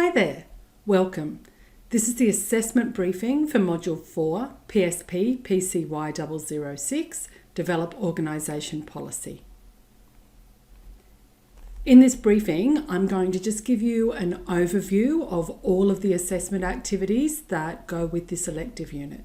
Hi there, welcome. This is the assessment briefing for Module 4, PSP PCY 006, Develop Organisation Policy. In this briefing, I'm going to just give you an overview of all of the assessment activities that go with this elective unit.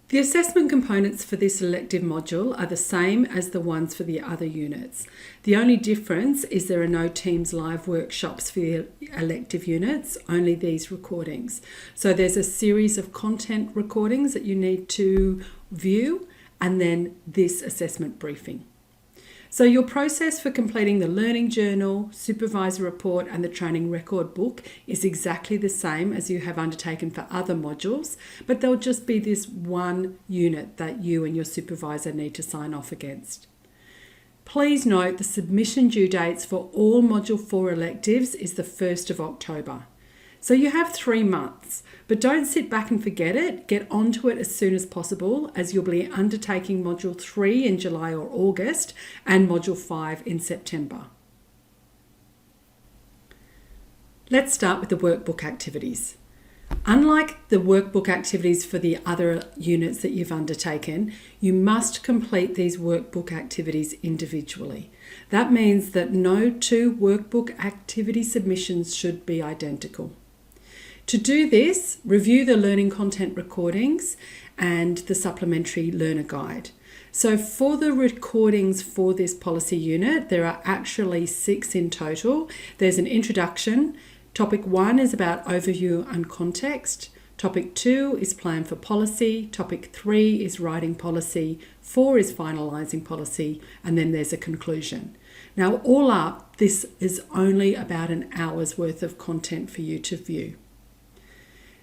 The assessment components for this elective module are the same as the ones for the other units. The only difference is there are no Teams live workshops for the elective units, only these recordings. So there's a series of content recordings that you need to view and then this assessment briefing. So your process for completing the learning journal, supervisor report and the training record book is exactly the same as you have undertaken for other modules, but there'll just be this one unit that you and your supervisor need to sign off against. Please note the submission due dates for all Module 4 electives is the 1st of October. So you have 3 months, but don't sit back and forget it. Get onto it as soon as possible, as you'll be undertaking Module 3 in July or August and Module 5 in September. Let's start with the workbook activities. Unlike the workbook activities for the other units that you've undertaken, you must complete these workbook activities individually. That means that no 2 workbook activity submissions should be identical. To do this, review the learning content recordings and the supplementary learner guide. So for the recordings for this policy unit, there are actually 6 in total. There's an introduction. Topic 1 is about overview and context. Topic 2 is plan for policy. Topic 3 is writing policy. 4 is finalising policy. And then there's a conclusion. Now, all up, this is only about an hour's worth of content for you to view.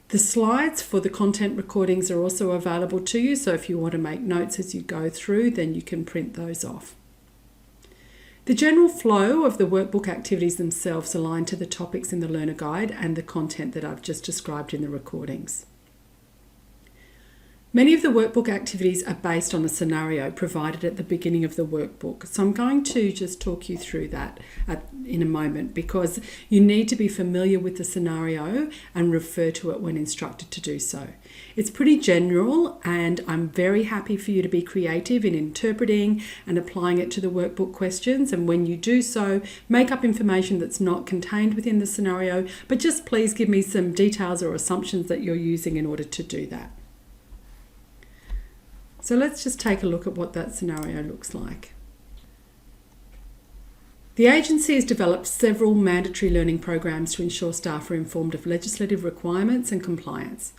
The slides for the content recordings are also available to you, so if you want to make notes as you go through, then you can print those off. The general flow of the workbook activities themselves align to the topics in the learner guide and the content that I've just described in the recordings. Many of the workbook activities are based on a scenario provided at the beginning of the workbook. So I'm going to just talk you through that in a moment, because you need to be familiar with the scenario and refer to it when instructed to do so. It's pretty general, and I'm very happy for you to be creative in interpreting and applying it to the workbook questions. And when you do so, make up information that's not contained within the scenario, but just please give me some details or assumptions that you're using in order to do that. So let's just take a look at what that scenario looks like. The agency has developed several mandatory learning programs to ensure staff are informed of legislative requirements and compliance.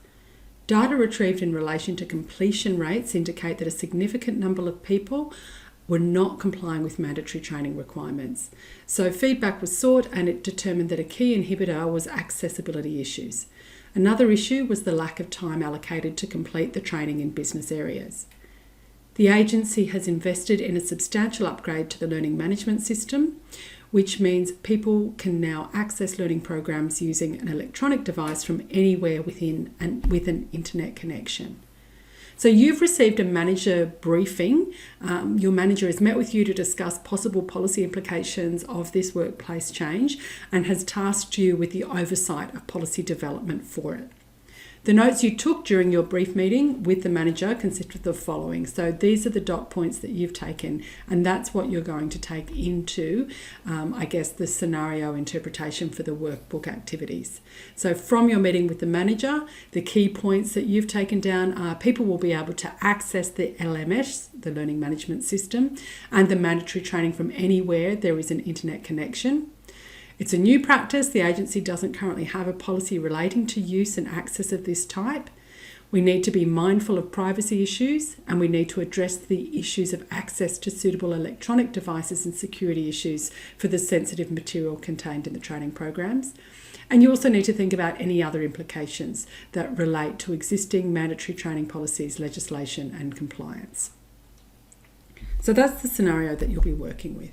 Data retrieved in relation to completion rates indicate that a significant number of people were not complying with mandatory training requirements. So feedback was sought and it determined that a key inhibitor was accessibility issues. Another issue was the lack of time allocated to complete the training in business areas. The agency has invested in a substantial upgrade to the learning management system, which means people can now access learning programs using an electronic device from anywhere within and with an internet connection. So you've received a manager briefing. Your manager has met with you to discuss possible policy implications of this workplace change and has tasked you with the oversight of policy development for it. The notes you took during your brief meeting with the manager consist of the following. So these are the dot points that you've taken, and that's what you're going to take into, the scenario interpretation for the workbook activities. So from your meeting with the manager, the key points that you've taken down are people will be able to access the LMS, the learning management system, and the mandatory training from anywhere there is an internet connection. It's a new practice. The agency doesn't currently have a policy relating to use and access of this type. We need to be mindful of privacy issues, and we need to address the issues of access to suitable electronic devices and security issues for the sensitive material contained in the training programs. And you also need to think about any other implications that relate to existing mandatory training policies, legislation and compliance. So that's the scenario that you'll be working with.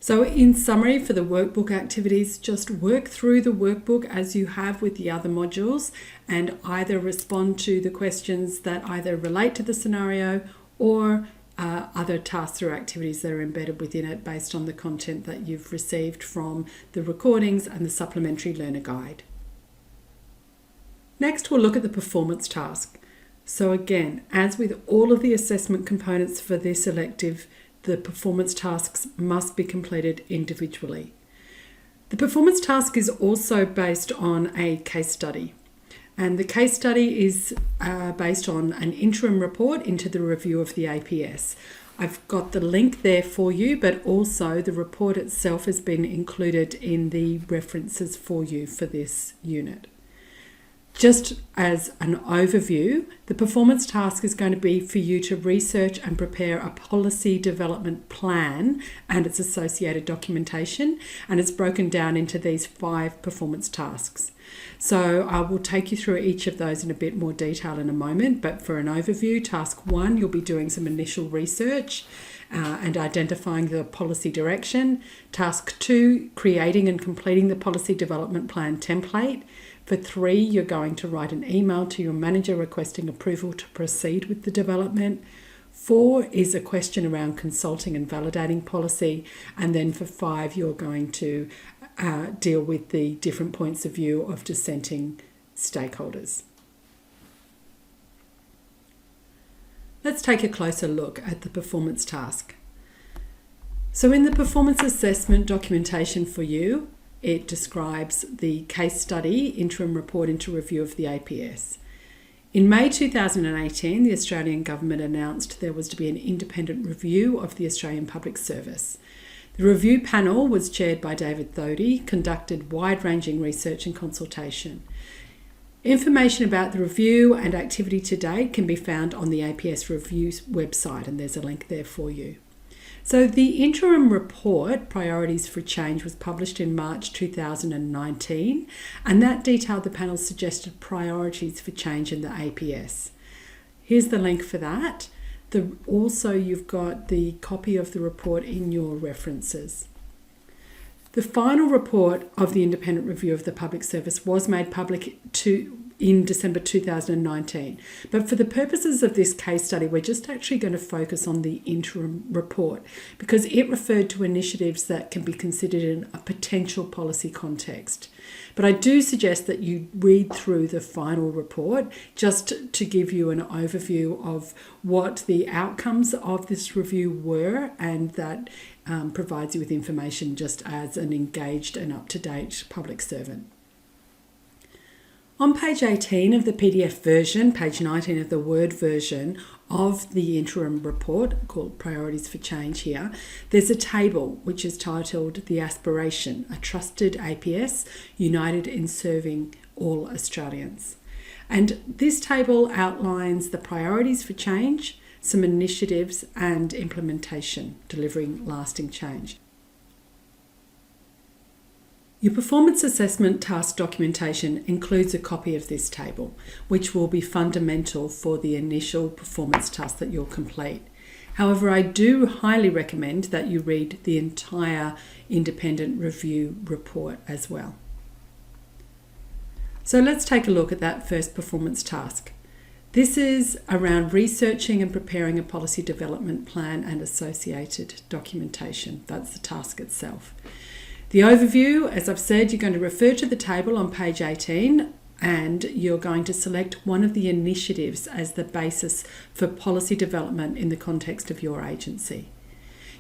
So in summary, for the workbook activities, just work through the workbook as you have with the other modules and either respond to the questions that either relate to the scenario or other tasks or activities that are embedded within it based on the content that you've received from the recordings and the supplementary learner guide. Next, we'll look at the performance task. So again, as with all of the assessment components for this elective, the performance tasks must be completed individually. The performance task is also based on a case study. And the case study is based on an interim report into the review of the APS. I've got the link there for you, but also the report itself has been included in the references for you for this unit. Just as an overview, the performance task is going to be for you to research and prepare a policy development plan and its associated documentation, and it's broken down into these 5 performance tasks. So I will take you through each of those in a bit more detail in a moment, but for an overview, task 1, you'll be doing some initial research and identifying the policy direction. Task 2, creating and completing the policy development plan template. For 3, you're going to write an email to your manager requesting approval to proceed with the development. 4 is a question around consulting and validating policy. And then for 5, you're going to deal with the different points of view of dissenting stakeholders. Let's take a closer look at the performance task. So in the performance assessment documentation for you, it describes the case study interim report into review of the APS. In May 2018, the Australian Government announced there was to be an independent review of the Australian Public Service. The review panel was chaired by David Thodey, conducted wide-ranging research and consultation. Information about the review and activity to date can be found on the APS Review's website, and there's a link there for you. So the interim report, Priorities for Change, was published in March 2019, and that detailed the panel's suggested priorities for change in the APS. Here's the link for that. Also, you've got the copy of the report in your references. The final report of the independent review of the public service was made public in December 2019. But for the purposes of this case study, we're just actually going to focus on the interim report because it referred to initiatives that can be considered in a potential policy context. But I do suggest that you read through the final report just to give you an overview of what the outcomes of this review were, and that provides you with information just as an engaged and up-to-date public servant. On page 18 of the PDF version, page 19 of the Word version of the interim report called Priorities for Change here, there's a table which is titled The Aspiration, a Trusted APS United in Serving All Australians. And this table outlines the priorities for change, some initiatives and implementation, delivering lasting change. Your performance assessment task documentation includes a copy of this table, which will be fundamental for the initial performance task that you'll complete. However, I do highly recommend that you read the entire independent review report as well. So let's take a look at that first performance task. This is around researching and preparing a policy development plan and associated documentation. That's the task itself. The overview, as I've said, you're going to refer to the table on page 18, and you're going to select one of the initiatives as the basis for policy development in the context of your agency.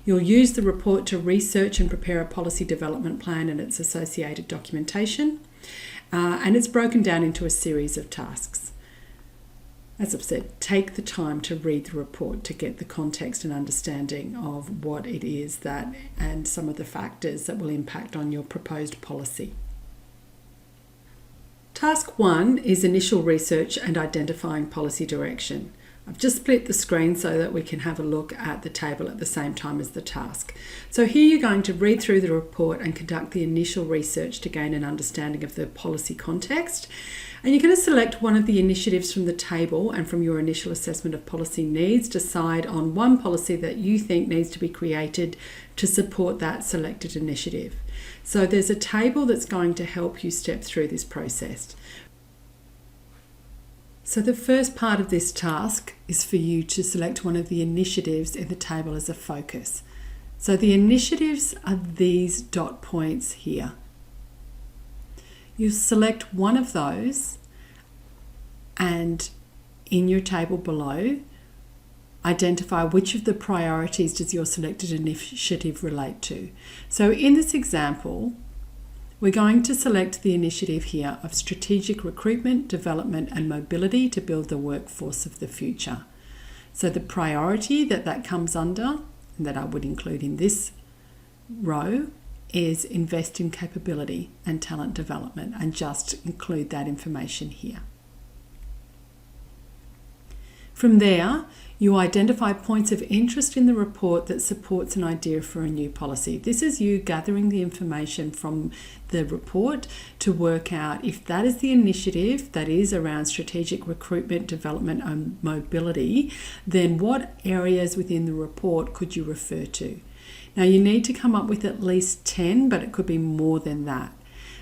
You'll use the report to research and prepare a policy development plan and its associated documentation, and it's broken down into a series of tasks. As I've said, take the time to read the report to get the context and understanding of what it is that and some of the factors that will impact on your proposed policy. Task 1 is initial research and identifying policy direction. I've just split the screen so that we can have a look at the table at the same time as the task. So here you're going to read through the report and conduct the initial research to gain an understanding of the policy context. And you're going to select one of the initiatives from the table and from your initial assessment of policy needs, decide on one policy that you think needs to be created to support that selected initiative. So there's a table that's going to help you step through this process. So the first part of this task is for you to select one of the initiatives in the table as a focus. So the initiatives are these dot points here. You select one of those and in your table below, identify which of the priorities does your selected initiative relate to. So in this example, we're going to select the initiative here of strategic recruitment, development and mobility to build the workforce of the future. So the priority that comes under, and that I would include in this row, is invest in capability and talent development, and just include that information here. From there, you identify points of interest in the report that supports an idea for a new policy. This is you gathering the information from the report to work out if that is the initiative that is around strategic recruitment, development and mobility, then what areas within the report could you refer to? Now you need to come up with at least 10, but it could be more than that.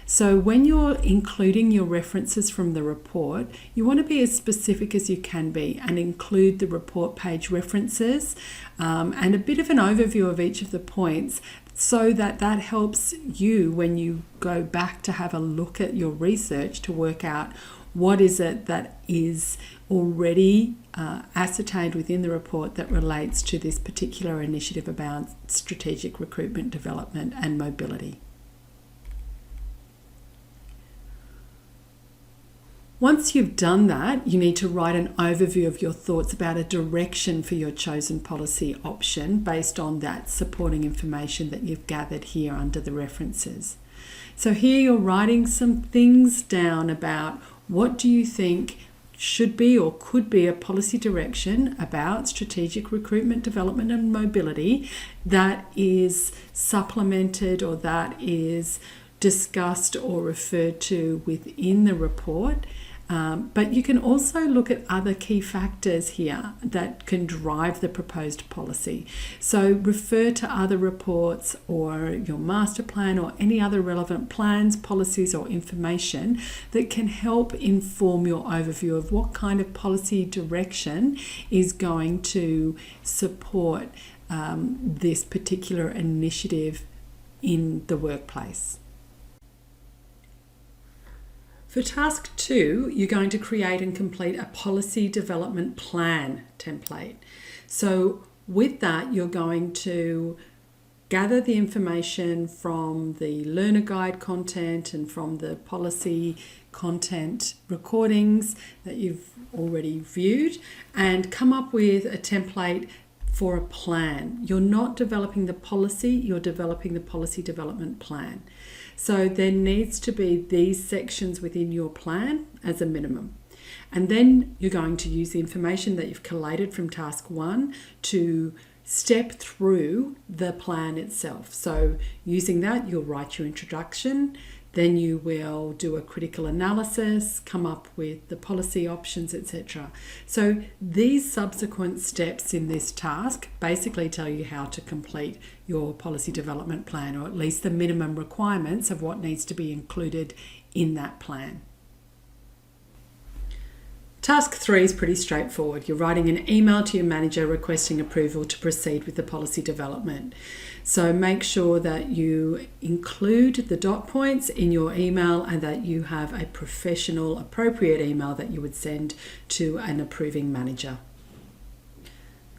So when you're including your references from the report, you want to be as specific as you can be and include the report page references and a bit of an overview of each of the points, so that helps you when you go back to have a look at your research to work out what is it that is already ascertained within the report that relates to this particular initiative about strategic recruitment, development and mobility. Once you've done that, you need to write an overview of your thoughts about a direction for your chosen policy option based on that supporting information that you've gathered here under the references. So here you're writing some things down about what do you think should be or could be a policy direction about strategic recruitment, development and mobility that is supplemented or that is discussed or referred to within the report. But you can also look at other key factors here that can drive the proposed policy. So refer to other reports or your master plan or any other relevant plans, policies or information that can help inform your overview of what kind of policy direction is going to support this particular initiative in the workplace. For task 2, you're going to create and complete a policy development plan template. So with that, you're going to gather the information from the learner guide content and from the policy content recordings that you've already viewed and come up with a template for a plan. You're not developing the policy, you're developing the policy development plan. So there needs to be these sections within your plan as a minimum. And then you're going to use the information that you've collated from task 1 to step through the plan itself. So using that, you'll write your introduction, then you will do a critical analysis, come up with the policy options, etc. So these subsequent steps in this task basically tell you how to complete your policy development plan, or at least the minimum requirements of what needs to be included in that plan. Task 3 is pretty straightforward. You're writing an email to your manager requesting approval to proceed with the policy development. So make sure that you include the dot points in your email and that you have a professional, appropriate email that you would send to an approving manager.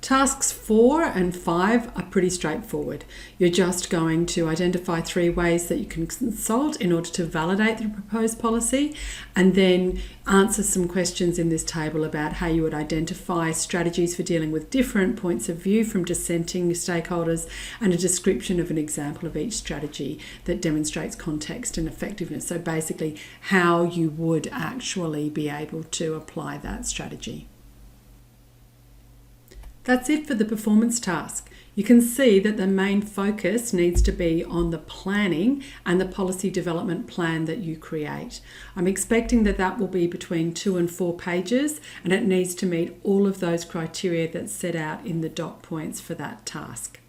Tasks 4 and 5 are pretty straightforward. You're just going to identify 3 ways that you can consult in order to validate the proposed policy, and then answer some questions in this table about how you would identify strategies for dealing with different points of view from dissenting stakeholders, and a description of an example of each strategy that demonstrates context and effectiveness. So basically how you would actually be able to apply that strategy. That's it for the performance task. You can see that the main focus needs to be on the planning and the policy development plan that you create. I'm expecting that will be between 2 and 4 pages, and it needs to meet all of those criteria that's set out in the dot points for that task.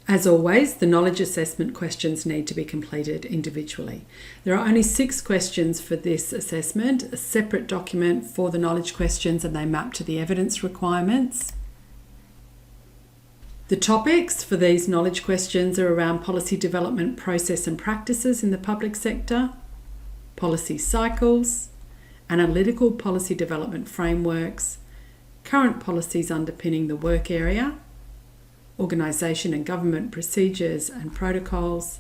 As always, the knowledge assessment questions need to be completed individually. There are only 6 questions for this assessment, a separate document for the knowledge questions, and they map to the evidence requirements. The topics for these knowledge questions are around policy development process and practices in the public sector, policy cycles, analytical policy development frameworks, current policies underpinning the work area, organisation and government procedures and protocols,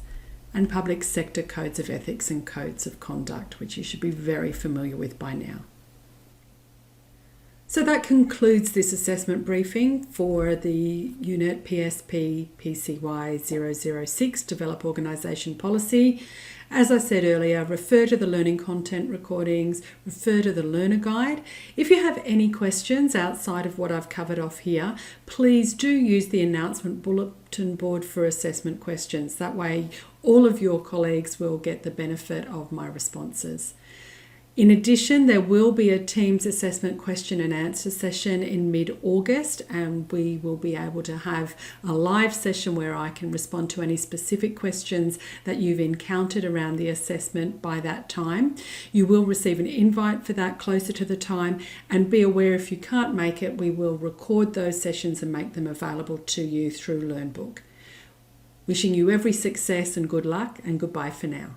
and public sector codes of ethics and codes of conduct, which you should be very familiar with by now. So that concludes this assessment briefing for the unit PSP PCY 006, Develop Organisation Policy. As I said earlier, refer to the learning content recordings, refer to the learner guide. If you have any questions outside of what I've covered off here, please do use the announcement bulletin board for assessment questions. That way all of your colleagues will get the benefit of my responses. In addition, there will be a Teams assessment question and answer session in mid-August, and we will be able to have a live session where I can respond to any specific questions that you've encountered around the assessment by that time. You will receive an invite for that closer to the time, and be aware if you can't make it, we will record those sessions and make them available to you through LearnBook. Wishing you every success and good luck, and goodbye for now.